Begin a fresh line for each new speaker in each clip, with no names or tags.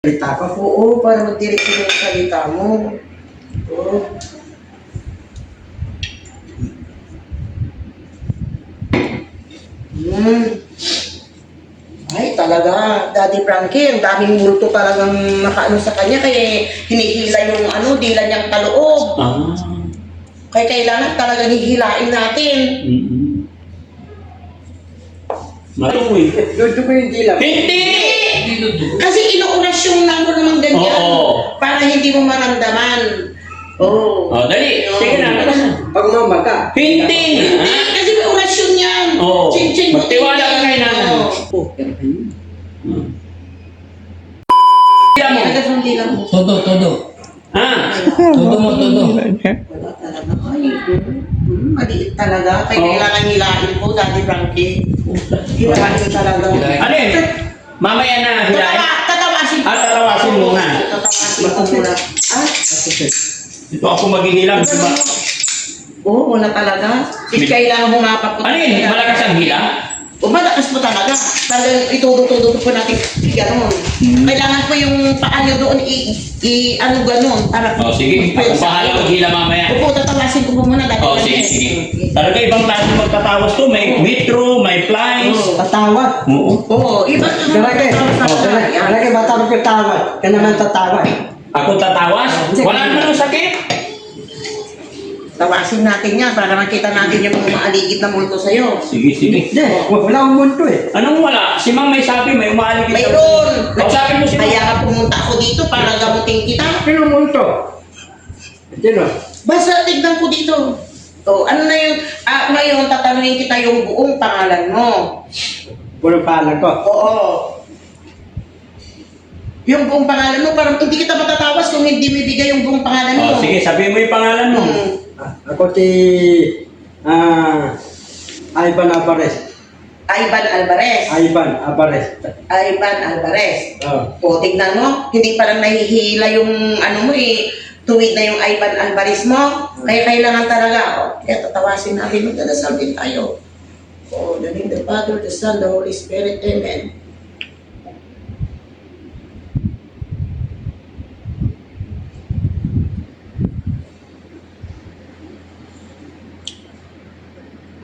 Salita ka?
Oo, para magdiretso yung salita mo. Oo. Ay, talaga. Daddy Frankie, ang daming multo talagang nakaano sa kanya, kaya hinihila yung dila niyang kaloob. Kaya kailangan talagang hihilain natin.
Matuloy.
Dudugo yung dila.
Hindi!
Kasi inuorasyon lang mo naman ganyan.
Oo.
Para hindi mo maramdaman. Oo.
Oh, dali. Sige na.
Pag mama ka.
Hindi!
Hindi, kasi may orasyon yan.
Oo.
Chin-chin mo.
Magtiwala ka kay nanay.
Oo.
Dila mo.
Talaga yung dila mo.
Todo.
Ha?
Todo mo, todo.
Wala talaga. Ay, maliit talaga. Kaya kailangan hilain po, Daddy Frankie. Hilain ko talaga.
Ano yun? Mamaya na hilahin.
Tatawasin ko.
Tatawasin mo nga.
Tatawasin ko muna.
Ito ako maghihilang. Diba?
Oo, wala talaga. Kailangan humapak po.
Ano yun? Malakas ang hila?
O malakas mo talaga. Talagang ituro-turo po natin. Gano'n. Kailangan po yung paa nyo doon ano gano'n. Para
Sige. Ako bahala maghila mamaya.
Opo, tatawasin ko po muna.
Sige. Talaga ibang klase magtatawas to. May metro, may flies.
Tatawa.
Oo.
Oo, iba.
Dalagi matawag yung tawa. Ka naman tatawa.
Ako tatawas? Wala naman ang sakit.
Tawasin natin yan para makita natin yung mga maaligid na multo sa'yo.
Sige.
Hindi, wala akong munto eh.
Anong wala? Si Mang may sabi, may umaaligid.
Mayroon!
Sabi mo si Mang.
Kaya nga pumunta ako dito para gamutin kita.
Sino munto? Sino?
Basta tignan ko dito. O, ano na yung, ngayon tatanungin kita yung buong pangalan mo.
Puro palang ko.
Oo. Yung buong pangalan mo, parang hindi kita matatawas kung hindi mo ibigay yung buong pangalan mo.
Sige, sabihin mo yung pangalan mo.
Ako si Ivan Alvarez.
Ivan Alvarez.
Ivan Alvarez.
O, tignan mo, hindi parang nahihila yung tuwid na yung Ivan Alvarez mo. Kaya kailangan talaga, kaya tatawasin natin, magdadasal din tayo. O, the name of the Father, the Son, the Holy Spirit, Amen.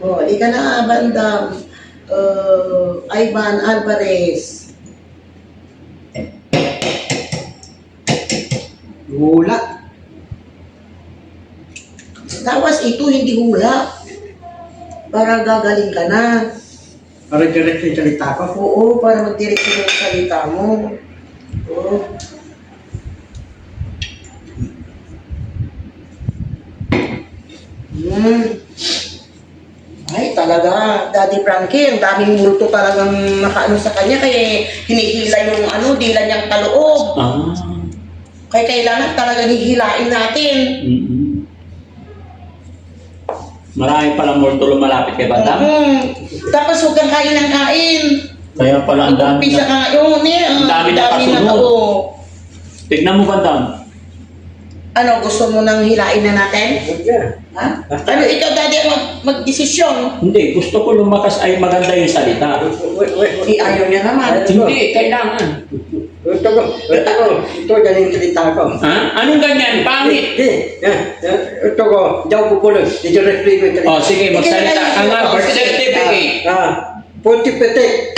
O, di ka na, bandam. Ivan Alvarez.
Hula.
Tawas ito, hindi hula. Para gagaling ka na.
Para direct yung salita ko.
Oo, para magdiretso yung salita mo. Oo. Ay, talaga. Daddy Frankie, ang daming multo talagang nakaano sa kanya, kaya hinihila yung dila niyang kaloob. Kaya kailangan talagang hihilain natin.
Marami palang multo lumalapit kay Bandam.
Tapos huwag kang kain ng kain.
Kaya pala ang dami
Umpisa ka ngayon
ang dami na kasunod.
oo.
Tignan mo Bandam.
Ano, gusto mo nang hilain na natin? Ha? Ano, ikaw daddy mag-desisyon?
Hindi, gusto ko lumakas ay maganda yung salita.
Ayaw niya naman.
Hindi, kailangan.
Ito dyan yung salita ko.
Ha? Anong ganyan? Pangit.
Ito ko, daw pupulong. Ito refrigo yung salita.
Sige, magsalita ka nga. Birth certificate.
Puti pete.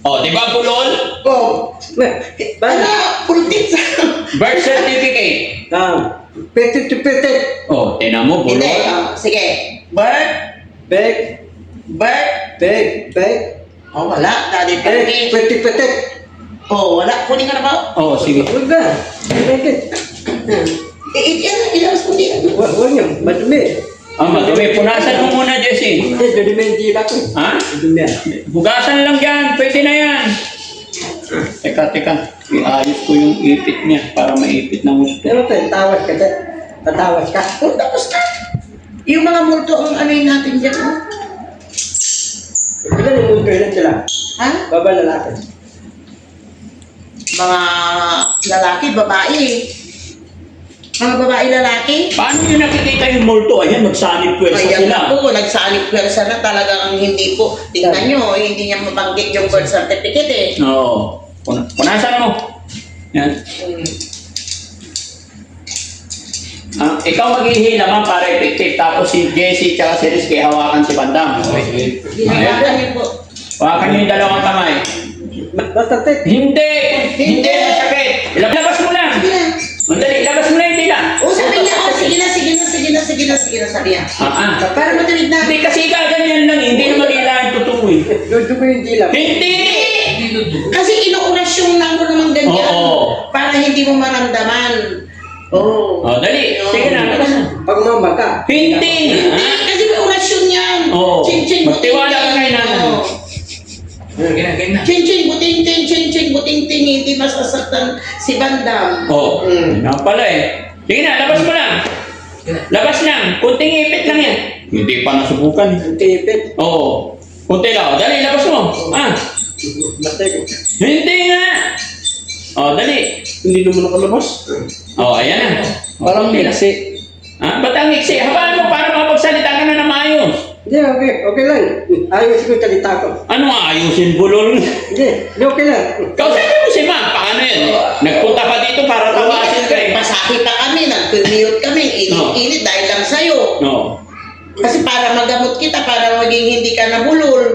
Di ba bulol?
Oh. Ano? Pultit sa...
Birth certificate.
Pete to pete.
Tinan mo, bulol.
Hindi, sige. Birth?
Beg.
Wala. Daddy Frankie.
Pete pete.
Wala. Kunin ka na ba?
Sige.
Huwag na.
Ilabas mo din.
Huwag niyo. Madumi.
Madumi. Punasan mo muna, Jesse.
Dumi yung dila ko.
Ha?
Dumi yan.
Hugasan lang yan. Pwede na yan. Teka. Iayos ko yung ipit niya para maipit ng gusto.
Pero tawas ka dyan. Tatawas ka.
Tapos na. Yung mga multo ang natin dyan.
Ilan yung mundo ilan sila?
Ha?
Baba lalaki.
Mga lalaki, babae. Mga babae, lalaki.
Paano nyo nakikita yung multo? Ayan, magsanib pwersa
Ayan
sila.
po, nagsanib pwersa na talagang hindi po. Tingnan nyo, hindi niya mabanggit yung birth certificate eh.
Punasan mo. Yan. Ikaw maghihila man para effective. Tapos si Jessie tsaka si Rizky hawakan si Bandam.
Hinawakan niyo po.
Hawakan niyo yung dalawang kamay.
Masakit.
Hindi! Hindi masakit! Labas mo lang!
Sige na.
Mandali, labas mo lang yung tila.
O sabi niya, o sige na, sige na, sige na, sige na, sige na, sabi niya. Para matuwid na.
Hindi kasi ganyan lang, hindi naman kailangan totoo eh.
Dudu ko yung dila.
Hindi!
Kasi inuorasyon lang mo naman ganyan.
Oo.
Para hindi mo maramdaman. Oo.
O, dali. Sige na, labas na.
Pag umamba ka.
Hindi!
Hindi, kasi may orasyon yan.
Oo.
Ching-ching,
Magtiwala ka kay nanay.
Oo. Ching-ching, buting-ting, ching-ching, buting-ting, hindi masasaktan si Bandam.
Oo. Nga pala eh. Sige na, labas mo lang. Labas lang. Kunting ipit lang yan. Hindi pa nasubukan eh.
Ang tipit.
Oo. Kunti lang. Dali, labas mo.
Masakit.
Hindi nga. Dali.
Hindi naman nakalabas.
Ayan na.
Parang
Kunti lang.
miksi.
Ba't ang iksi? Habaan mo para makapagsalita ka na na maayos.
Hindi, okay lang. Ayos ko yung salita ko.
Ano ayusin bulol?
Hindi, okay lang.
Kausapin mo si ma'am. Paano yan? Nagpunta pa dito para tawasin ka eh.
Masakit pa kami, nag-commute kami, init-init dahil lang sa'yo.
No.
Kasi para magamot kita, para maging hindi ka nabulol.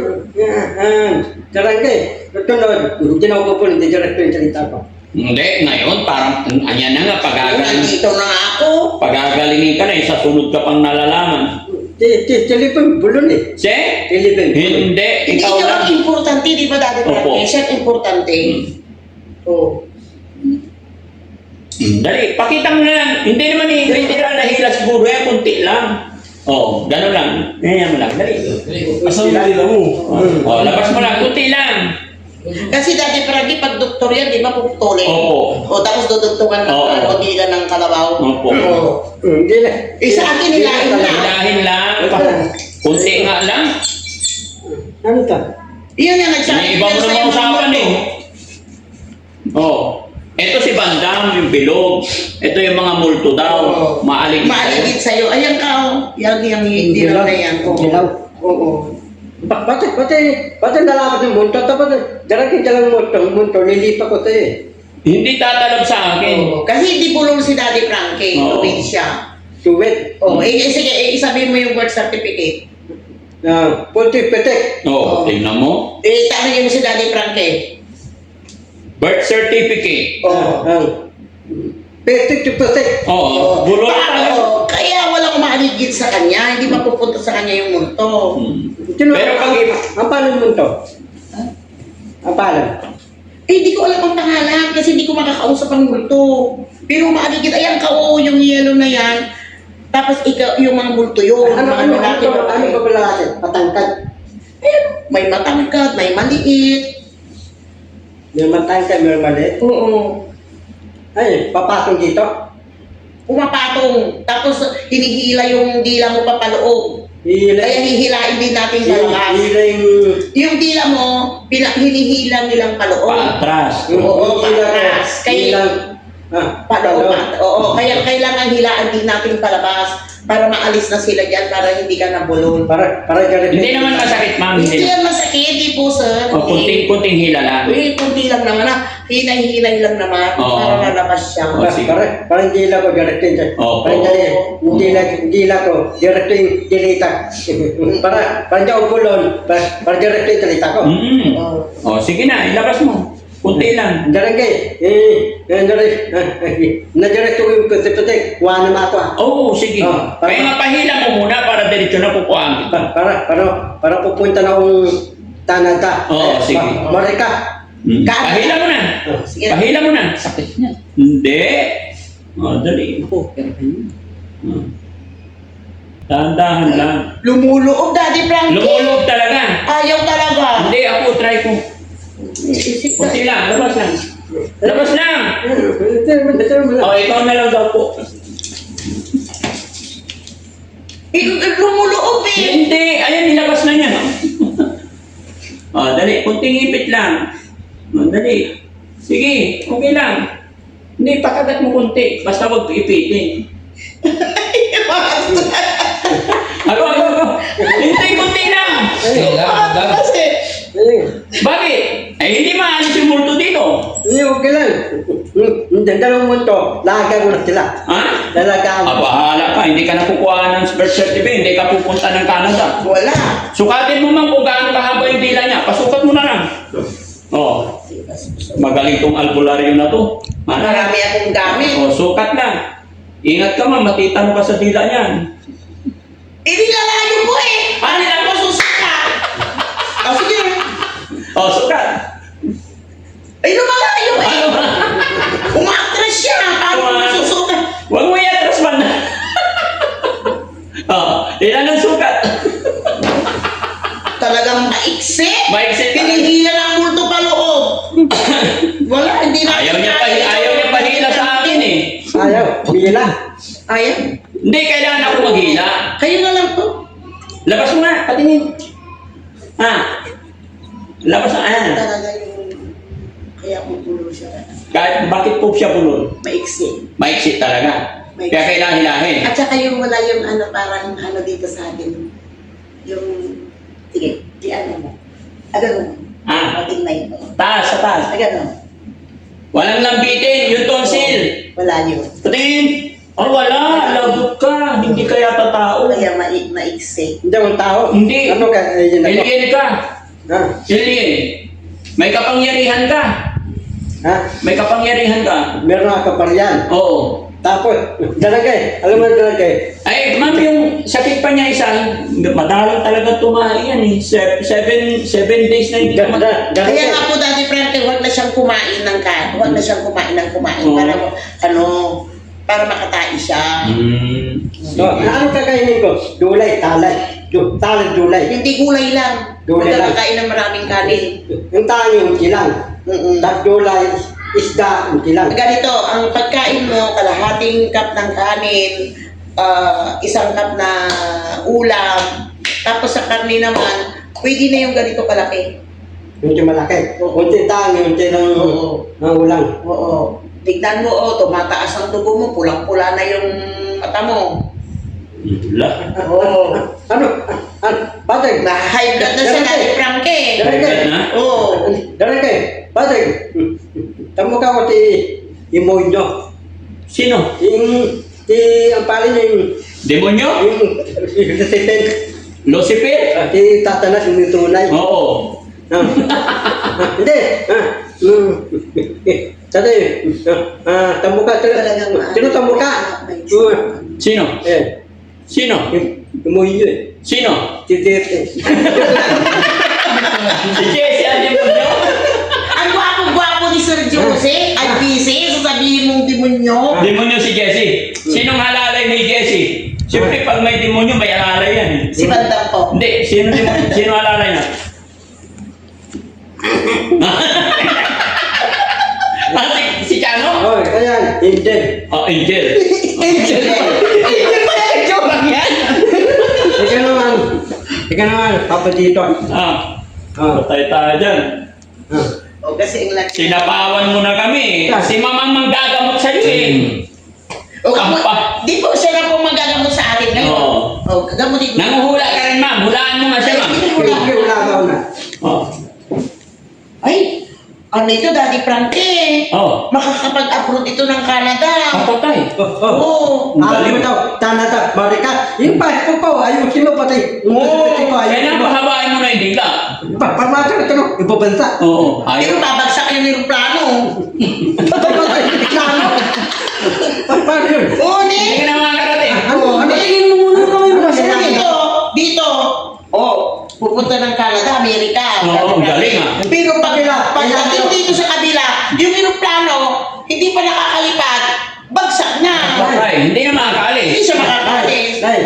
Jarang ka eh. Tunod, hindi na ako pupunin, hindi jarang ko yung salita ko.
Hindi, ngayon parang anyan na nga pagagaling.
Nandito na nga ako.
Pagagalingin ka na eh, sa sunod ka pang nalalaman.
Telepon, bulon eh.
Si?
Telepon.
Hindi,
Hindi
ikaw
ka
lang.
lang importante, di ba dati
Opo.
practitioner, importante. Oo.
Dali, pakita mo na lang. Hindi naman hindi lang nahila siguro yan, kunti lang. Gano'n lang. Ganyan mo lang, dali.
Asaw na nila mo.
Labas mo lang, kunti lang.
Kasi dati paragi pag doktor yan, di ba puputulin?
Opo.
O tapos dudugtungan ng
Oo.
dila ng kalabaw.
Opo.
Oo.
Hindi na.
Sa akin nilain na.
Dahil lang, kunti nga lang.
Ano to?
Iyon yung nagsabi.
May iba mo naman usapan eh. Ito si Bandam, yung bilog. Ito yung mga multo daw. Maaligid sa'yo.
Maaligid sa'yo. Ayan ka, oh. Yan yung dilaw na yan. Oo.
Dilaw?
Oo.
Pati nalaman ng munto. Tapos jarang yung jalang munto. Nilipa ko to eh.
Hindi tatalab sa akin.
Oo. Kasi hindi bulol si Daddy Frankie.
Oo.
Tuwid siya.
Suwet.
Oo. Sige, isabihin mo yung birth certificate.
Punti petek.
Tingnan mo.
Tanongin mo si Daddy Frankie.
Birth certificate.
Oo.
Petek to petek.
Bulol talaga.
Oo. Kaya walang maaligid sa kanya. Hindi mapupunta sa kanya yung multo.
Pero pag
Ang paano munto? Ang paano?
Hindi ko alam ang pangalan kasi hindi ko makakausap ang multo. Pero maaligid, ayan ka, oo, yung yellow na yan. Tapos ikaw, yung mga multo yun.
Ano
mga lalaki,
ba lalaki? Patangkad.
may matangkad, may maliit.
May matangkad, may maliit.
Oo.
Ay, papatong dito.
Pumapatong. Tapos hinihila yung dila mo papaloob. Kaya hihilain din natin palabas. Yung dila mo, hinihila nilang paloob.
paatras.
Oo, paatras. Paloob. Oo, kaya kailangan hilaan din natin palabas para maalis na sila dyan, para hindi ka nabulol.
Para
Hindi naman masakit, ma'am.
Hindi yan masakit, di po sir.
Kunting hila lang.
Kunti lang naman na. Hinay-hinay lang naman
Oo.
para lalabas siya.
Parang dila ko, direktin dyan.
Opo.
Parang dila ko, direktin dilita. Parang dyan bulon, parang direktin dilita ko.
Sige na, ilabas mo. Kunti lang.
Jarang kay, na-direct ko yung putik, kuha naman ako.
Sige.
Oh,
Kaya mapahila mo muna para diretso na pupuan.
Para pupunta na akong tananta.
Sige.
Marika.
Pahila mo na.
Sige.
Pahila mo na. Sakit niya. Hindi. Dali. Dahan-dahan lang.
Lumuloob, Daddy Frankie.
Lumulog talaga.
Ayaw talaga.
Hindi, ako try ko. Kunti lang, labas lang. Labas lang! Ikaw na lang daw po.
Lumuloob eh.
Hindi, ayan, nilabas na niya. Dali, kunting ipit lang. Dali. Sige, okay lang. Hindi, pakagat mo kunti. Basta huwag ipitin. Ako. Hintay kunti lang.
Kasi,
Bakit? Eh, hindi maalis yung multo dito.
Hindi, okay lang. Dalawang multo, lalagaan mo na sila.
Ha?
Lalagaan mo.
Bahala ka, hindi ka nakukuha ng birth certificate, hindi ka pupunta ng Canada.
Wala.
Sukatin mo man kung gaano kahaba yung dila niya, pasukat mo na lang. Oh, magaling tong albularyo na to.
Marami akong gamit.
Oh, sukat lang. Ingat ka man, matitano ka sa dila niyan.
Hindi lalayo po eh. Ano lang po susukat? O sige.
Oh, sukat.
Ay, lumalayo eh.
Ano ba?
Umatras siya. Paano mo susukat?
Huwag mo i-atras man. Oh, ilan ang sukat?
Talagang maiksi.
Maiksi talaga.
Pinihilan ang multo pa loob. Wala, hindi na.
Ayaw niya pahila sa akin eh.
Ayaw, bila.
Ayaw.
Hindi, kailangan ako maghila.
Kayo na lang po.
Labas mo na, patingin. Ha? Labas na,
Talaga yung... Kaya kung pulo siya.
Kahit bakit po siya bulol?
Maiksi.
Maiksi talaga.
Maiksi.
Kaya kailangan hilahin.
At saka yung wala yung ano, parang ano dito sa atin. Yung... Sige, di ano mo. Agad mo.
Ah.
Patingnan mo.
Taas, sa taas.
Agad mo.
Walang lambitin, yung tonsil.
Wala yun.
Patingin. Oh, wala. Lagot ka. Hindi ka yata tao.
Kaya maiksi.
Hindi mo tao.
Hindi.
Ano ka? Ayun ako.
Alien ka.
Ha?
Alien. May kapangyarihan ka.
Ha?
May kapangyarihan ka.
Meron ako pa riyan.
Oo.
Tapos, dalagay. Alam mo dalagay.
Ay, ma'am, yung sakit pa niya isa, madalang talaga tumahi yan eh. Seven days na hindi ka
Kaya
Dalagay.
nga po, Daddy Frankie, huwag na siyang kumain ng kan. Huwag na siyang kumain ng kumain.
Oo.
Para, ano, para makatain siya.
So, ano kakainin ko? Dulay, talay. Talay, dulay.
Hindi gulay lang.
Gulay
Huwag
lang.
na kakain ng maraming kanin.
Yung tayo, unti lang. Tapos dulay, isda, unti lang.
Ganito, ang pagkain mo, kalahating cup ng kanin, isang cup na ulam, tapos sa karne naman, pwede na yung ganito kalaki.
Unti malaki. Unti tayo, unti lang
Oo.
ng ulang.
Oo. Tignan mo, tumataas ang dugo mo, pulang-pula na yung mata mo.
Wala.
Oo.
Ano? Batay.
Na-high blood na siya, Daddy Frankie.
Dalagay.
Na?
Oo.
Dalagay. Batay. Tamo ka ko ti imoy nyo.
Sino?
Ang palin yung
Demonyo?
recipen.
Lucifer?
Ti tatanas yung tunay.
Oo.
Hindi. Tadi, tamo ka. Sino tamo ka?
Sino?
Eh,
Sino?
imoy nyo eh.
Sino?
Si Tete.
Si Jesse, ang demonyo?
Ang gwapo-gwapo ni Sir Jose, ay busy, sasabihin mong demonyo.
Demonyo si Jesse. Sinong alalay ni Jesse? Siyempre, pag may demonyo, may alalay yan.
Si Bandang po.
Hindi, sino demonyo? Sino alalay na? Si Chano?
Oh, kaya, hindi.
Oh, Angel.
Angel.
Angel ba yan? Joke lang yan.
Ika naman, Papa Dito.
Ah,
Ah,
patay tayo dyan.
O kasi ang laki.
Sinapawan mo na kami. Si mamang manggagamot sa iyo eh.
O kamu,
Kampa.
di po siya na po magagamot sa atin ngayon.
Oo.
O, gamutin mo.
Nanguhula ka rin, ma'am. Hulaan mo nga siya, ma'am.
hindi wala ka na.
Oh.
Ay, ano ito, Daddy Frankie?
Oh.
Makakapag-upload ito ng Canada.
Kapatay.
Oo.
Ano daw, tanata, barikat. Yung pa po, ayusin mo pati.
Kaya na pahabain mo na yung digla.
Pamata ito, no? Ibabansa.
Oo.
Pero
Ayaw.
babagsak yung aeroplano.
Patay, iklano. Paano yun?
Oo,
Hindi ka
ni.
na makakarating.
Ano tingin mo muna kami mo kasi?
Dito. Oh, pupunta ng Canada, Amerika.
Oo, galing ah.
Pero pagdating dito sa kabila, yung aeroplano, hindi pa nakakalipad, bagsak na.
Patay. Hindi na makakaalis.
Hindi siya makakalis.
Nay,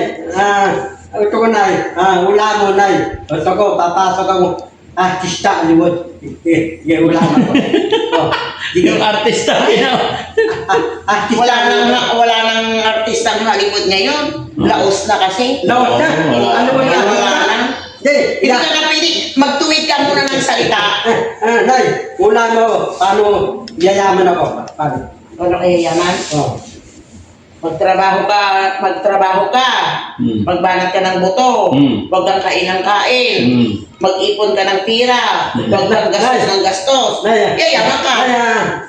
ito ko, Nay. Wala mo, Nay. Ito ko, papasok ako. Artista, alimod. Wala mo.
Yung artista,
Artista.
Wala nang artistang Hollywood ngayon. Laos na kasi.
Laos na.
Oo, wala.
Ano ba yan?
Wala na.
Hindi,
Hindi ka na pwede. Magtuwid ka muna ng salita.
Nay, wala mo. Paano yayaman ako? Paano?
Ano kaya yaman?
Oh.
magtrabaho ka, magbanat ka ng buto, huwag kang kain ng kain, mag-ipon ka ng tira, huwag kang gastos ng gastos. Yayaman ka.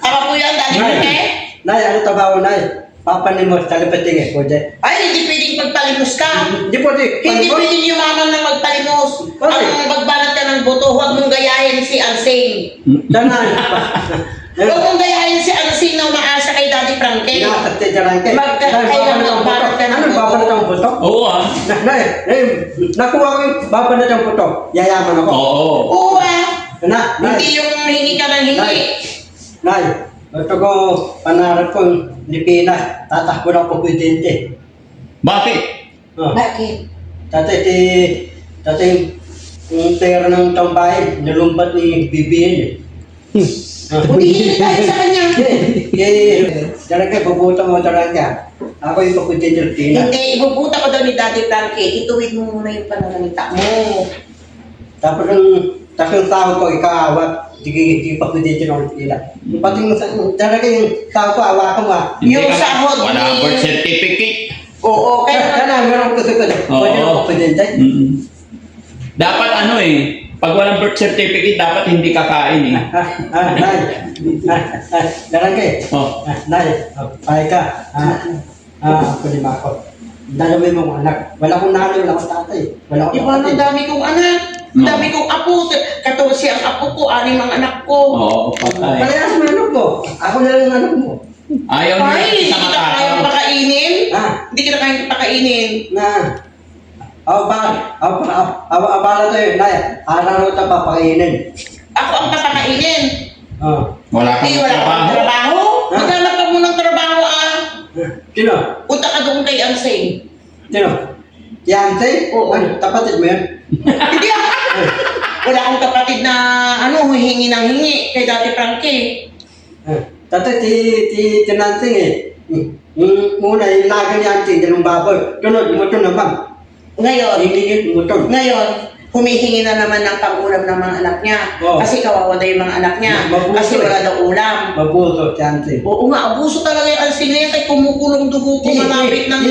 Tama po yan, Daddy Frankie?
Nay, ano trabaho, Nay? Papanimos, talipating eh, pwede.
Ay, hindi pwedeng magpalimos ka.
Hindi pwede.
Hindi pwedeng yumaman na magpalimos. Ang magbanat ka ng buto, huwag mong gayahin si Alsing.
Tanan.
Huwag mong gayahin si Alsing na umaasa kay Daddy Frankie.
Nakasate dyan kay.
Kailangan magbanat ka ng
Ano,
buto.
babanat ang buto?
Oo ah.
Nakuha ko yung babanat ang buto. Yayaman ako.
Oo.
Oo
Nay,
hindi yung hingi ka ng hingi.
Nay, ito ko, panarap ko, Pilipinas, tatakbo na ako presidente.
Bakit?
Oh.
Bakit?
Tatay, yung pera ng tambahin, nilumpat ni BBN.
Hindi tayo sa kanya.
Talaga, bubuta mo talaga. Ako yung presidente ng Pilipinas.
Hindi, ibubuta ko daw ni Daddy Frankie. Ituwid mo muna yung pananalita mo.
Tapos yung tao ko, ikaawat. Hindi pa presidente ng Pilipinas. Pati mo sa, talaga yung tao ko, awa ko nga.
Yung sahod
Wala
ni-
birth certificate.
Oo,
Kaya
kaya
meron ko sa pwede na ako presidente.
Dapat ano eh, pag walang birth certificate, dapat hindi kakain eh.
Nay, Darangay,
Oh.
Nay, pahig ka. Pwede ba ako? Dalawa mong anak. Wala akong nanay, wala akong tatay. Wala akong
Iba, ang dami kong anak. Ang dami kong apo. 14 ang apo ko, 6 ang anak ko.
Oo, patay.
Parehas mo anak mo. Ako na lang ang anak mo.
Ayaw
Ay,
nila
hindi
sa
kita kaya
matakaw.
pakainin. Hindi kita kaya pakainin.
Abala tayo, Nay. Araw na ito papakainin.
Ako ang papakainin.
Wala kang
Wala kang
trabaho.
trabaho.
Ha?
Maghanap ka munang trabaho
Sino?
Punta ka doon kay Anseng.
Sino? Fiancé?
Oo.
Ano, tapatid mo yan?
Hindi Wala akong kapatid na hingi ng hingi kay Daddy Frankie.
Tatay, tinansing eh. Yung muna, yung laga ni Auntie, dalawang baboy. Tunod, muton naman.
Ngayon,
Hingingit, muton.
humihingi na naman ng pang-ulam ng mga anak niya.
Oo.
Kasi kawawa daw yung mga anak niya.
Mabuso
Kasi wala
eh.
daw ulam.
Mabuso, si Auntie.
Oo nga, abuso talaga yung Alsing na yan. Kaya kumukulong dugo ko malapit ng...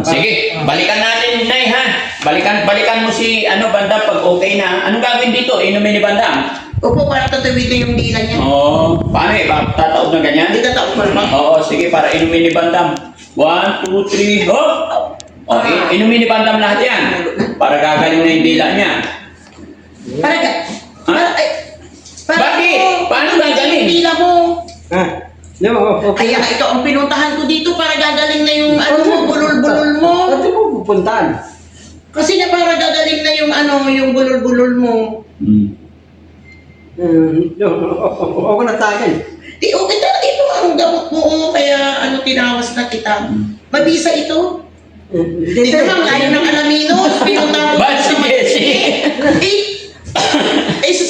Sige, balikan natin, Nay, ha? Balikan mo si, Bandam, pag okay na. Anong gagawin dito? Inumin ni Bandam?
Opo, para tatawid na yung dila niya.
Oo. Paano eh? Tataob na ganyan?
Hindi tataon pa naman.
Oo, sige, para inumin ni Bandam. 1, 2, 3, hop! O, inumin ni Bandam lahat yan. Para gagaling na yung dila niya. Bakit? Paano gagaling?
Yung dila mo.
No, okay.
Kaya ito ang pinuntahan ko dito para gagaling na yung bulol-bulol mo.
Pati mo pupuntahan.
Kasi na para gagaling na yung yung bulol-bulol mo.
Ako na sa akin.
Di okay talaga ito ang gamot mo. Kaya tinawas na kita. Mabisa ito. Dito naman ayaw ng alaminos. Pinuntahan ko
Ba't si Jessie?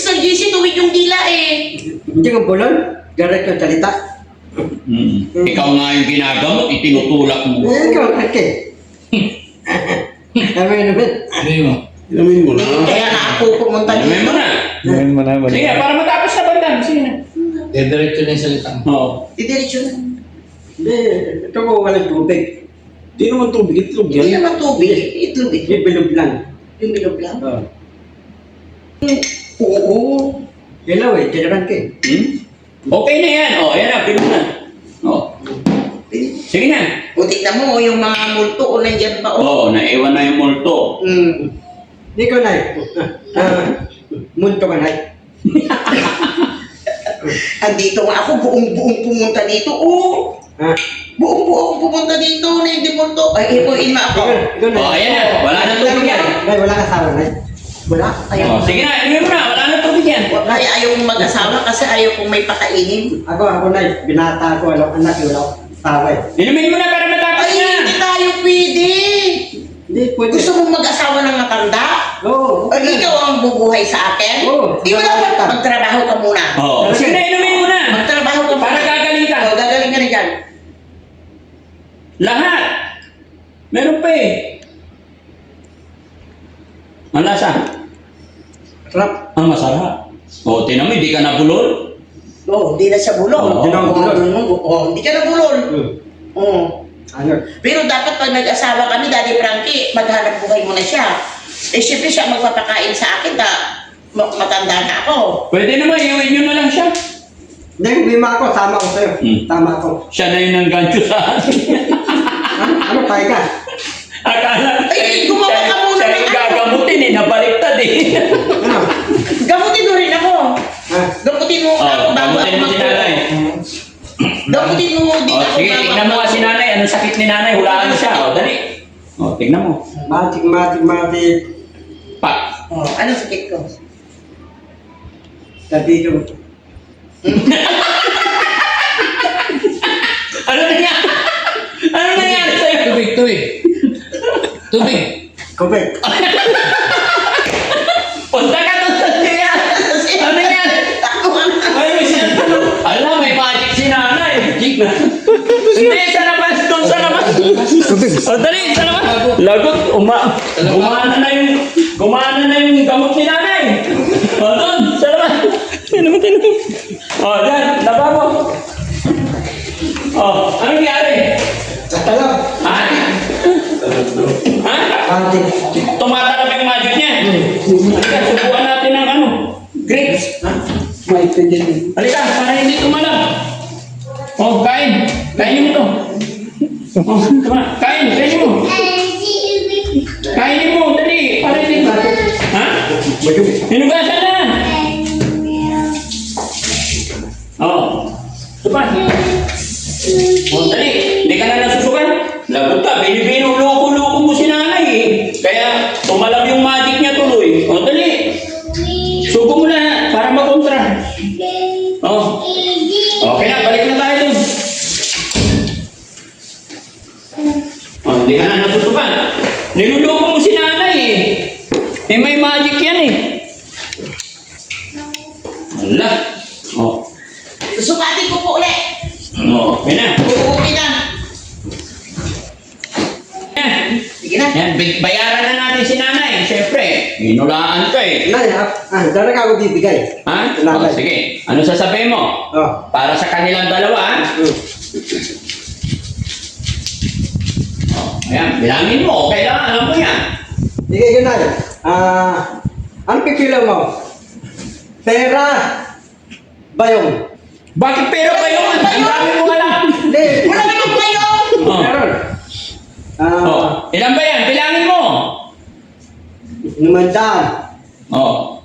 Sa Jessie tuwid yung dila eh.
Hindi ko bulon. Garat yung salita.
Ikaw nga yung ginagamot, itinutulak mo.
Ikaw, okay. Amin.
Inumin mo na.
Kaya na ako pumunta
Inumin mo na.
Inumin mo na.
Sige, para matapos na Bandam. Sige na.
Diretso na yung salita.
Oo.
Didiretso na.
Hindi, ito ko walang tubig.
Di naman tubig, itlog
Hindi
yan.
naman tubig. Itlog.
Hindi bilog lang.
Yung bilog lang.
Oo. Ilaw eh, tinaran ka eh.
Okay na yan. O, ayan na. Pinuha na. O. Sige na.
O tignan mo yung mga multo o nandyan pa o.
Oo, naiwan na yung multo.
Hindi ko na munto ka na
Andito nga ako, buong-buong pumunta dito. Oo. Buong-buong pumunta dito na hindi multo. Ay, ipuin mo ako.
O, ayan na. Wala na tubig yan.
Wala kasawa na. Wala.
O, sige na. Inumin mo na. Wala na tubig yan.
Ay, ayaw kong mag-asawa kasi ayaw kong may pakainin.
Ako na, binata ko, walang anak, walang asawa eh.
Inumin mo na para matapos
Ay,
na.
hindi tayo pwede.
Hindi, pwede.
Gusto mong mag-asawa ng matanda?
Oo.
Ay, ikaw ang bubuhay sa akin?
Oo.
Di mo dapat magtrabaho ka muna.
Oo. Sige na, inumin mo na.
Magtrabaho ka muna.
Para gagaling ka.
O, gagaling ka na dyan.
Lahat. Meron pa eh. Ang lasa.
Sarap.
Ang masarap. O, tinan mo, hindi ka nabulol.
Oo, hindi na siya bulol.
Oo,
hindi na bulol.
Oo, hindi ka na bulol. Oo.
Ano?
Pero dapat pag nag-asawa kami, Daddy Frankie, maghanap buhay muna siya. Eh, syempre siya magpapakain sa akin na matanda na ako.
Pwede naman, iuwi nyo na lang siya.
Hindi, bima ako, tama ako sa'yo. Tama ako.
Siya na yung nanggancho sa akin.
Ano, kaya ka?
Akala,
Ay, gumawa ka muna
siya
ng
yung
ano.
gagamutin eh, nabaliktad eh.
Ano?
Gamutin mo rin ako.
Ha?
Gamutin mo ako bago
gamutin
ako
mo si nanay.
Gamutin mo din
Oh,
ako
sige,
bago
tingnan mo nga si nanay. Anong sakit ni nanay? Hulaan siya. O, dali. O, tingnan mo.
Matik.
Pa.
Oh, anong sakit ko?
Sabi ko,
Ano nangyari? Ano nangyari sa'yo?
Tubig.
kubik.
Punta ka doon sa siya. Ano nangyari? Ay, may alam, may magic si nanay. Hindi, sa labas. Doon sa labas. O, dali, sa labas. Lagot. Gumana na yung gamot ni nanay. O, doon, sa labas. Tingnan mo. O, dyan, laba mo. O, ano nangyari?
Natalab.
Ha? Ha?
Matik.
Tumatalab yung magic niya. Halika, subukan natin ng ano. Grapes.
May pwede.
Halika, para hindi tumalab. Oh, kain. Kainin mo to. Oh, tama. Kainin mo. Kainin mo, dali. Para hindi. Ha? Hinugasan na. Oh. Tupan. Oh, dali. Hindi ka na nasusukan. Lagot ka. Binibino, loko-loko mo si nanay eh. Kaya tumalab yung magic niya tuloy. Oh, dali. Subo mo na para makontra. Oh. Okay na, balik na tayo dun. Oh, hindi ka na nasusukan. Niluloko mo si nanay eh. Eh, may magic yan eh. Wala. Oh.
Susukatin ko po ulit.
Oh, okay na.
Okay na.
Yan.
Sige na.
Yan, bayaran na natin si nanay. Siyempre, inulaan ka eh.
Nay, talaga ako bibigay.
Ha?
Nanay.
Oh, sige. Ano sasabihin mo?
Oh.
Para sa kanilang dalawa, ha? Oh, ayan, bilangin mo. Okay lang, alam mo yan.
Sige, ganay. Ano pipila mo? Pera. Bayong.
Bakit pera pa yun? Ang dami mo alam.
Hindi.
Wala na kong kayo.
Oh.
Meron.
Oh. Ilan ba yan? Bilangin mo.
500.
Oh.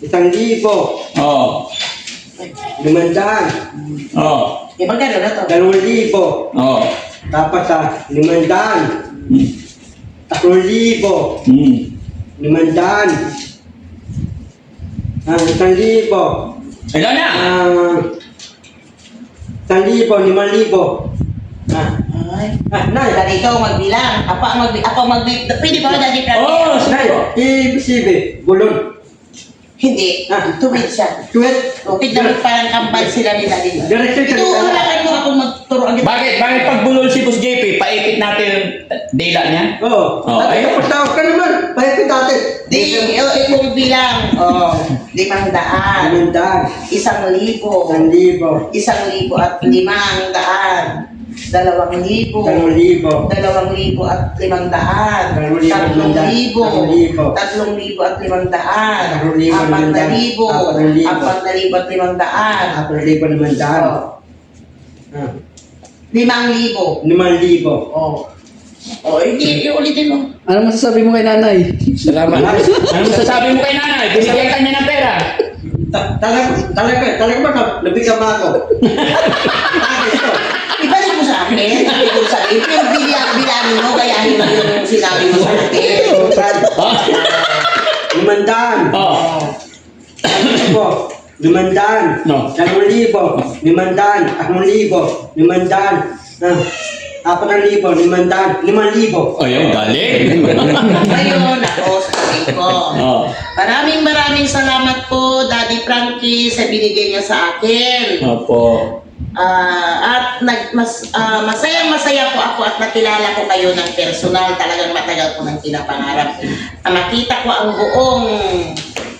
1,000.
Oh.
500.
Oh.
Eh, magkano na to?
2,000.
Oh.
Tapos 500.
Hmm.
3,000.
Hmm.
500. 1,000.
Ilan na?
1,000, 5,000.
Ay.
Nay,
Daddy, ikaw magbilang. Ako magbilang. Pwede ba, Daddy Frankie?
Oh,
Nay, ibig bulon.
Hindi.
Ah.
Tuwid siya.
Tuwit.
Okay, dapat parang kampal sila ni Daddy.
Diretso siya.
Ito, halangan mo ako magturuan.
Bakit pag bulol si Boss JP, paipit natin yung dila niya?
Oo.
Oh,
Ay,
ayun.
tapos tawag ka naman. Pahipit natin.
Di, ikaw bilang.
Oo.
500.
500.
1,000.
1,000.
1,000 at 500. 2,000.
2,000.
2,000 at 500. 3,000. 3,000 at 500. 4,000 at 500. 5,000. 5,000. 5,000. Oh. Oh, hindi, ulitin mo.
Ano masasabi mo kay nanay?
Salamat.
Ano masasabi mo kay nanay? Binigyan ka niya ng pera.
Talaga ba? Nabigyan ba ako? Bakit ito?
Ibalik mo sa akin. Ibalik mo sa akin. Yung bilangin mo, kaya hindi yung sinabi mo sa akin.
500.
Oh.
500.
No.
2,000. 500. 500. 4,000. 500. 5,000.
Ayun, galing.
Ngayon, ako, sabi ko.
Oh.
Maraming salamat po, Daddy Frankie, sa binigay niya sa akin.
Opo.
Masayang-masaya po ako at nakilala ko kayo ng personal. Talagang matagal ko nang pinapangarap. Makita ko ang buong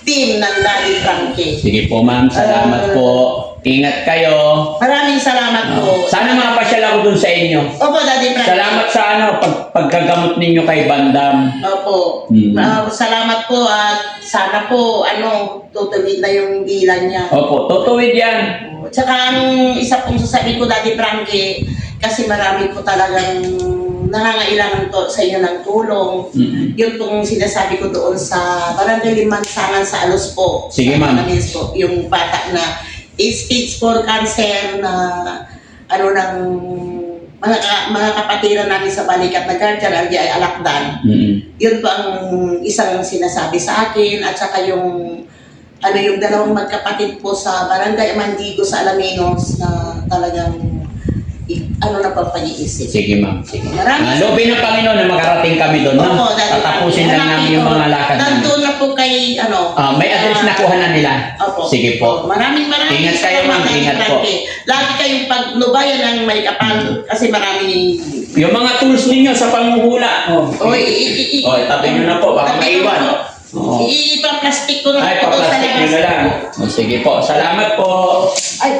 team ng Daddy Frankie.
Sige po ma'am, salamat po. Ingat kayo.
Maraming salamat po.
Sana mga mapapasyal ako dun sa inyo.
Opo, Daddy Frankie.
Salamat sa pagkagamot ninyo kay Bandam.
Opo. Salamat po at sana po, tutuwid na yung dila niya.
Opo, tutuwid yan.
Tsaka ang isa pong sasabihin ko, Daddy Frankie, kasi marami po talagang nangangailangan to sa inyo ng tulong. Yun pong sinasabi ko doon sa Barangay Limansangan sa Alos po.
Sige,
Sa
ma'am.
Manamis po, yung bata na stage 4 cancer na ng mga kapatiran namin sa Balikat na Guardian, ay Alakdan. Yun po ang isang sinasabi sa akin at saka yung yung dalawang magkapatid po sa Barangay Mandigo sa Alaminos na talagang na po pag-iisip.
Sige, ma'am. Sige.
Maraming
Loobin ng Panginoon na makarating kami doon.
Opo, Daddy
Tatapusin lang namin yung mga lakad namin.
Nandun na po kay,
May address na kuha na nila.
Opo.
Sige po.
Maraming
Ingat kayo, ma'am.
salamat,
Ingat
Daddy
po.
Frankie. Lagi kayong paglubayan ng may kapal kasi maraming
Yung mga tools ninyo sa panguhula. Tabi nyo na po. Baka maiwan.
Ipaplastic ko na
Ay,
po sa
paplastic nyo
labas.
na lang. Sige po. Salamat po.
Ay,